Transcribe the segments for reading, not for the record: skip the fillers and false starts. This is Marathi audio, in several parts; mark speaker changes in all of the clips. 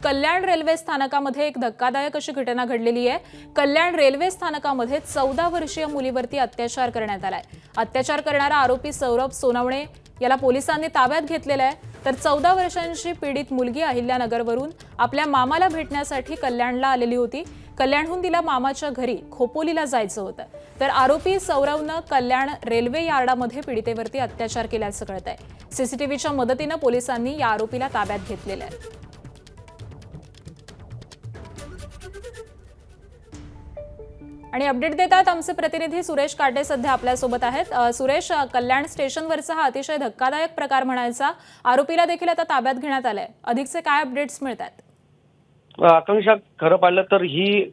Speaker 1: कल्याण रेल्वे स्थानकामध्ये एक धक्कादायक अशी घटना घडलेली आहे। कल्याण रेल्वे स्थानकामध्ये 14 वर्षीय मुलीवरती अत्याचार करण्यात आलाय। अत्याचार करणारा आरोपी सौरभ सोनवणे याला पोलिसांनी ताब्यात घेतलेला आहे। तर 14 वर्षांची पीडित मुलगी अहिल्यानगरवरून आपल्या मामाला भेटण्यासाठी कल्याणला आलेली होती। कल्याणहून तिला मामाच्या घरी खोपोलीला जायचं होतं। तर आरोपी सौरवनं कल्याण रेल्वे यार्डामध्ये पीडितेवरती अत्याचार केल्याचं कळतंय। सीसीटीव्हीच्या मदतीनं पोलिसांनी या आरोपीला ताब्यात घेतलेलं आहे। आणि अपडेट देतात आमचे प्रतिनिधी सुरेश काटे सध्या आपल्या सोबत आहेत। सुरेश, कल्याण स्टेशनवरचा हा अतिशय धक्कादायक प्रकार म्हणायचा, आरोपीला देखील आता ताब्यात घेण्यात आलंय। अधिकचे काय अपडेट्स मिळतात?
Speaker 2: आकांक्षा, खरं पाहिलं तर ही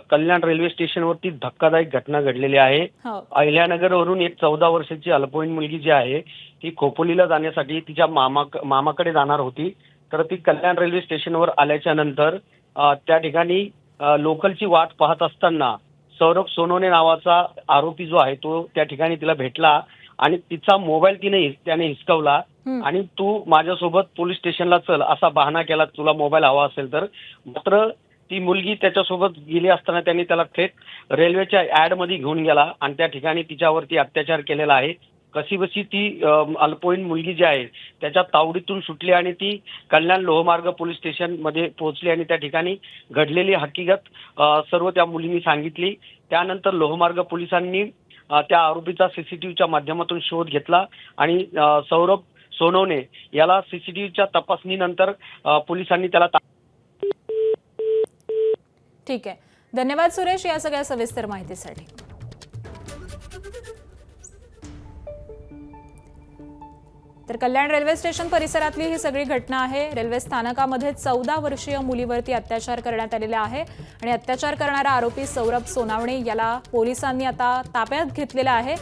Speaker 2: कल्याण रेल्वे स्टेशनवरती धक्कादायक घटना घडलेली आहे। अहिल्यानगरवरून एक 14 वर्षाची अल्पवयीन मुलगी जी आहे ती खोपोलीला जाण्यासाठी तिच्या मामाकडे जाणार होती। तर ती कल्याण रेल्वे स्टेशनवर आल्याच्या नंतर त्या ठिकाणी लोकलची वाट पाहत असताना सौरभ सोनवणे नावाचा आरोपी जो आहे तो त्या ठिकाणी तिला भेटला आणि तिचा मोबाईल त्याने हिसकावला आणि तू माझ्यासोबत पोलीस स्टेशनला चल असा बहाणा केला, तुला मोबाईल हवा असेल तर। मात्र ती मुलगी त्याच्यासोबत गेली असताना त्यांनी त्याला थेट रेल्वेच्या ऍड मध्ये घेऊन गेला आणि त्या ठिकाणी तिच्यावरती अत्याचार केलेला आहे। कशीबशी ती अल्पवयीन मुलगी जी आहे त्याच्या तावडीतून सुटली आणि ती कल्याण लोहमार्ग पोलीस स्टेशन मध्ये पोहोचली आणि त्या ठिकाणी घडलेली हकीकत सर्व त्या मुलींनी सांगितली। त्यानंतर लोहमार्ग पोलिसांनी त्या आरोपीचा सीसीटीव्हीच्या माध्यमातून शोध घेतला आणि सौरभ सोनवणे याला सीसीटीव्हीच्या तपासणीनंतर पोलिसांनी त्याला
Speaker 1: ठीक आहे, धन्यवाद सुरेश या सगळ्या सविस्तर माहितीसाठी। तर कल्याण रेल्वे स्टेशन परिसरातली ही सगळी घटना आहे। रेल्वे स्थानकामध्ये 14 वर्षीय मुलीवरती अत्याचार करण्यात आलेला आहे आणि अत्याचार करणारा आरोपी सौरभ सोनवणे याला पोलिसांनी आता ताब्यात घेतलेला आहे।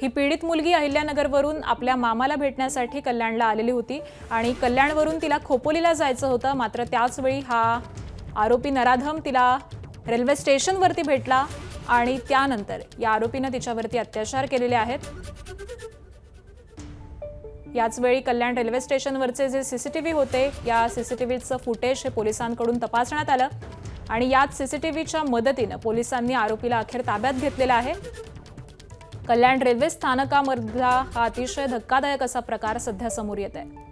Speaker 1: ही पीडित मुलगी अहिल्यानगरवरून आपल्या मामाला भेटण्यासाठी कल्याणला आलेली होती आणि कल्याणवरून तिला खोपोलीला जायचं होतं। मात्र त्याच वेळी हा आरोपी नराधम तिला रेल्वे स्टेशनवरती भेटला आणि त्यानंतर या आरोपीने तिच्यावरती अत्याचार केलेले आहेत। याच वेळी कल्याण रेल्वे स्टेशनवरचे जे सीसीटीव्ही होते या सीसीटीव्हीचं फुटेज हे पोलिसांकडून तपासण्यात आलं आणि याच सीसीटीव्हीच्या मदतीने पोलिसांनी आरोपीला अखेर ताब्यात घेतलेला आहे। कल्याण रेल्वे स्थानकामधला हा अतिशय धक्कादायक असा प्रकार सध्या समोर येत आहे।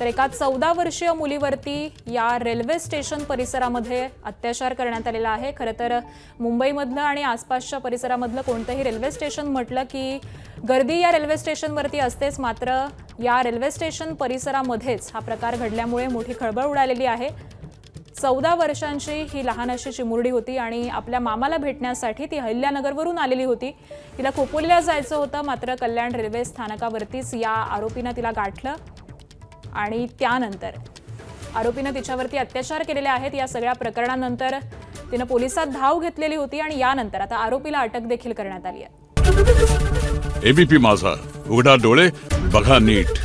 Speaker 1: तर एका 14 वर्षीय मुलीवरती या रेल्वे स्टेशन परिसरामध्ये अत्याचार करण्यात आलेला आहे। खरं तर मुंबईमधलं आणि आसपासच्या परिसरामधलं कोणतंही रेल्वे स्टेशन म्हटलं की गर्दी या रेल्वे स्टेशनवरती असतेच, मात्र या रेल्वे स्टेशन परिसरामध्येच हा प्रकार घडल्यामुळे मोठी खळबळ उडालेली आहे। 14 वर्षांची ही लहान अशी चिमुरडी होती आणि आपल्या मामाला भेटण्यासाठी ती अहिल्यानगरवरून आलेली होती। तिला खोपोलीला जायचं होतं, मात्र कल्याण रेल्वे स्थानकावरतीच या आरोपीनं तिला गाठलं आणि त्यानंतर आरोपीनं तिच्यावरती अत्याचार केलेले आहेत। या सगळ्या प्रकरणानंतर तिनं पोलिसात धाव घेतलेली होती आणि यानंतर आता आरोपीला अटक देखील करण्यात आली आहे।
Speaker 3: एबीपी माझा, उघडा डोळे बघा नीट।